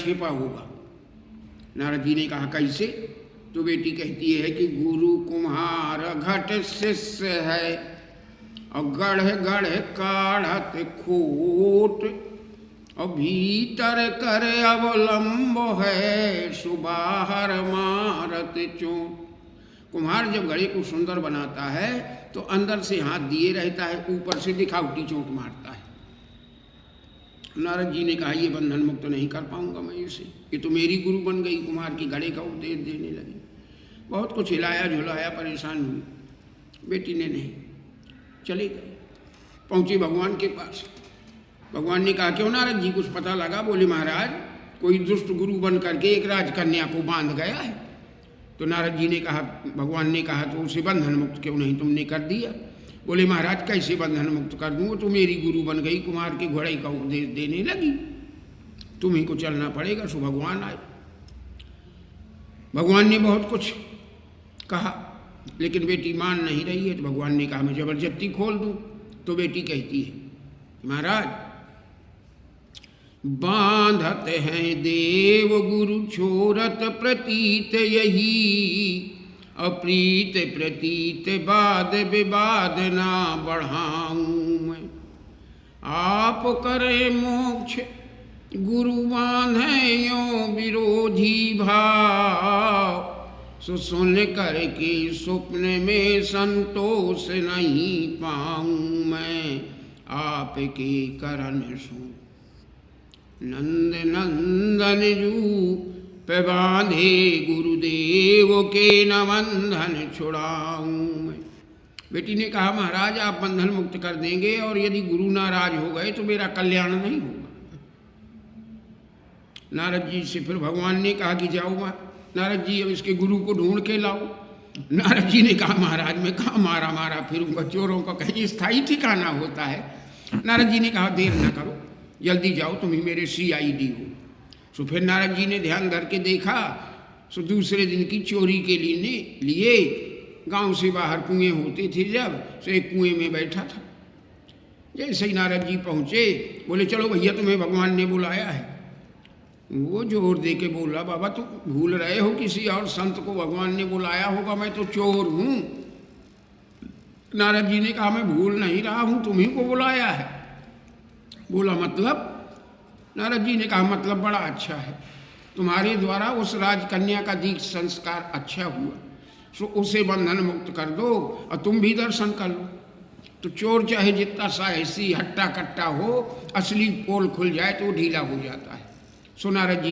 छिपा होगा। नारद जी ने कहा कैसे? तो बेटी कहती है कि गुरु कुम्हार घट शिष्य है और गढ़ गढ़ काढ़त खोट और भीतर कर अवलंब है सुबाहर मारत चोट। कुम्हार जब घड़े को सुंदर बनाता है तो अंदर से हाथ दिए रहता है, ऊपर से दिखावटी चोट मारता है। नारद जी ने कहा ये बंधन मुक्त नहीं कर पाऊंगा मैं इसे, ये तो मेरी गुरु बन गई, कुम्हार की घड़े का उपदेश देने लगी। बहुत कुछ हिलाया झुलाया, परेशान हुई। बेटी ने नहीं, चले गए। पहुंचे भगवान के पास। भगवान ने कहा क्यों नारद जी कुछ पता लगा? बोले महाराज कोई दुष्ट गुरु बन करके एक राजकन्या को बांध गया है। तो नारद जी ने कहा, भगवान ने कहा तो उसे बंधन मुक्त क्यों नहीं तुमने कर दिया? बोले महाराज कैसे बंधन मुक्त कर दूँ, वो तो मेरी गुरु बन गई, कुमार के घोड़े का उपदेश देने लगी, तुम्ही को चलना पड़ेगा। सो भगवान आए। भगवान ने बहुत कुछ कहा लेकिन बेटी मान नहीं रही है। तो भगवान ने कहा मैं जबरदस्ती खोल दूँ। तो बेटी कहती है महाराज बांधत हैं देव गुरु छोरत प्रतीत यही, अप्रीत प्रतीत बाद विवाद ना बढ़ाऊं मैं। आप करे मोक्ष गुरु बांधे यो विरोधी भाव, सो सुन कर के स्वप्न में संतोष नहीं पाऊं मैं। आपके करण सो नंद नंदन जू पे बांधे गुरुदेव के न बंधन छुड़ाऊं मैं। बेटी ने कहा महाराज आप बंधन मुक्त कर देंगे और यदि गुरु नाराज हो गए तो मेरा कल्याण नहीं होगा। नारद जी से फिर भगवान ने कहा कि जाओ नारद जी अब इसके गुरु को ढूंढ के लाओ। नारद जी ने कहा महाराज मैं कहाँ मारा मारा फिरूंगा, चोरों का कहीं स्थायी ठिकाना होता है। नारद जी ने कहा देर न करो, जल्दी जाओ, तुम ही मेरे CID हो। सो फिर नारद जी ने ध्यान धर के देखा। सो दूसरे दिन की चोरी के लिए गांव से बाहर कुएं होते थे जब, सो एक कुएं में बैठा था। जैसे ही नारद जी पहुँचे बोले चलो भैया तुम्हें भगवान ने बुलाया है। वो जोर दे के बोला बाबा तुम भूल रहे हो, किसी और संत को भगवान ने बुलाया होगा, मैं तो चोर हूँ। नारद जी ने कहा मैं भूल नहीं रहा हूँ, तुम्ही को बुलाया है। बोला मतलब? नारद जी ने कहा मतलब बड़ा अच्छा है, तुम्हारे द्वारा उस राजकन्या का दीक्षा संस्कार अच्छा हुआ, सो उसे बंधन मुक्त कर दो और तुम भी दर्शन कर लो। तो चोर चाहे जितना साहसी हट्टा कट्टा हो, असली पोल खुल जाए तो वो ढीला हो जाता है। सो नारद जी